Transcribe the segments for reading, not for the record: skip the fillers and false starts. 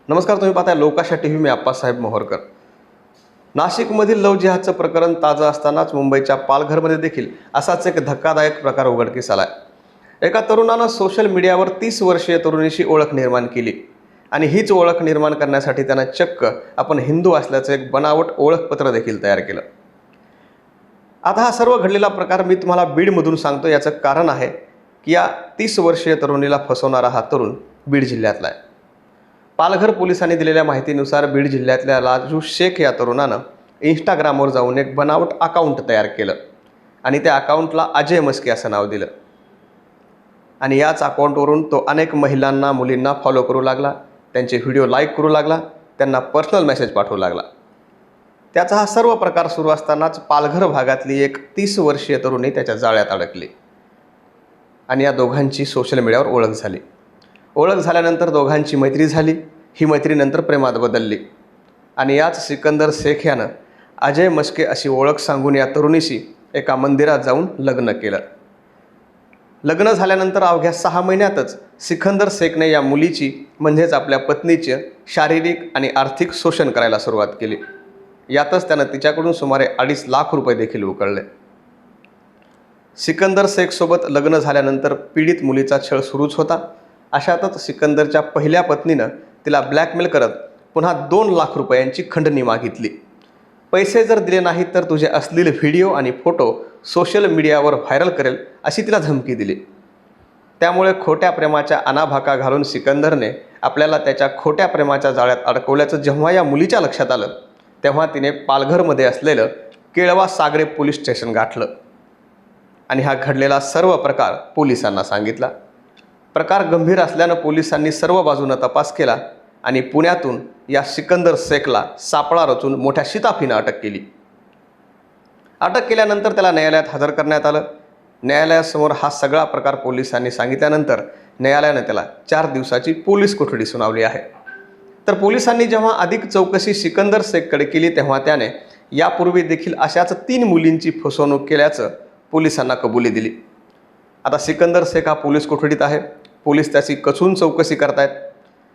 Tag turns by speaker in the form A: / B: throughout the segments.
A: नमस्कार, तुम्ही पाहताय लोकाशा टीव्ही. मी आप्पासाहेब मोहोरकर. नाशिकमधील लव्ह जिहादचं प्रकरण ताजं असतानाच मुंबईच्या पालघरमध्ये देखील असाच एक धक्कादायक प्रकार उघडकीस आलाय. एका तरुणानं सोशल मीडियावर 30 वर्षीय तरुणीशी ओळख निर्माण केली आणि हीच ओळख निर्माण करण्यासाठी त्यानं चक्क आपण हिंदू असल्याचं एक बनावट ओळखपत्र देखील तयार केलं. आता हा सर्व घडलेला प्रकार मी तुम्हाला बीडमधून सांगतो. याचं कारण आहे की या 30 वर्षीय तरुणीला फसवणारा हा तरुण बीड जिल्ह्यातला आहे. पालघर पोलिसांनी दिलेल्या माहितीनुसार बीड जिल्ह्यातल्या राजू शेख या तरुणानं इंस्टाग्रामवर जाऊन एक बनावट अकाउंट तयार केलं आणि त्या अकाउंटला अजय मस्के असं नाव दिलं आणि याच अकाउंटवरून तो अनेक महिलांना, मुलींना फॉलो करू लागला, त्यांचे व्हिडिओ लाईक करू लागला, त्यांना पर्सनल मेसेज पाठवू लागला. त्याचा हा सर्व प्रकार सुरू असतानाच पालघर भागातली एक 30 वर्षीय तरुणी त्याच्या जाळ्यात अडकली आणि या दोघांची सोशल मीडियावर ओळख झाली. ओळख झाल्यानंतर दोघांची मैत्री झाली. ही मैत्री नंतर प्रेमात बदलली आणि याच सिकंदर शेख यानं अजय मस्के अशी ओळख सांगून या तरुणीशी एका मंदिरात जाऊन लग्न केलं. लग्न झाल्यानंतर अवघ्या 6 महिन्यातच सिकंदर शेखने या मुलीची म्हणजेच आपल्या पत्नीचे शारीरिक आणि आर्थिक शोषण करायला सुरुवात केली. यातच त्यानं तिच्याकडून सुमारे 2.5 लाख रुपये देखील उकळले. सिकंदर शेखसोबत लग्न झाल्यानंतर पीडित मुलीचा छळ सुरूच होता. अशातच सिकंदरच्या पहिल्या पत्नीनं तिला ब्लॅकमेल करत पुन्हा 2 लाख रुपयांची खंडणी मागितली. पैसे जर दिले नाहीत तर तुझे अश्लील व्हिडिओ आणि फोटो सोशल मीडियावर व्हायरल करेल अशी तिला धमकी दिली. त्यामुळे खोट्या प्रेमाच्या अनाभाका घालून सिकंदरने आपल्याला त्याच्या खोट्या प्रेमाच्या जाळ्यात अडकवल्याचं जेव्हा या मुलीच्या लक्षात आलं तेव्हा तिने पालघरमध्ये असलेलं केळवा सागरे पोलीस स्टेशन गाठलं आणि हा घडलेला सर्व प्रकार पोलिसांना सांगितला. प्रकार गंभीर असल्यानं पोलिसांनी सर्व बाजूनं तपास केला आणि पुण्यातून या सिकंदर शेखला सापळा रचून मोठ्या शिताफीनं अटक केली. अटक केल्यानंतर त्याला न्यायालयात हजर करण्यात आलं. न्यायालयासमोर हा सगळा प्रकार पोलिसांनी सांगितल्यानंतर न्यायालयानं त्याला 4 दिवसाची पोलीस कोठडी सुनावली आहे. तर पोलिसांनी जेव्हा अधिक चौकशी सिकंदर शेखकडे केली तेव्हा त्याने यापूर्वी देखील अशाच 3 मुलींची फसवणूक केल्याचं पोलिसांना कबुली दिली. आता सिकंदर शेख हा पोलीस कोठडीत आहे. पोलीस त्याची कसून चौकशी करतायत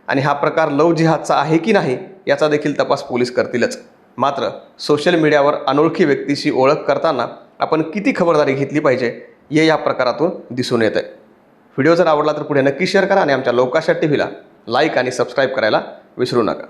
A: आणि हा प्रकार लव्ह जिहादचा आहे की नाही याचा देखील तपास पोलीस करतीलच. मात्र सोशल मीडियावर अनोळखी व्यक्तीशी ओळख करताना आपण किती खबरदारी घेतली पाहिजे हे या प्रकारातून दिसून येतं. व्हिडिओ जर आवडला तर पुढे नक्की शेअर करा आणि आमच्या लोकाशा टीव्हीला लाईक आणि सबस्क्राईब करायला विसरू नका.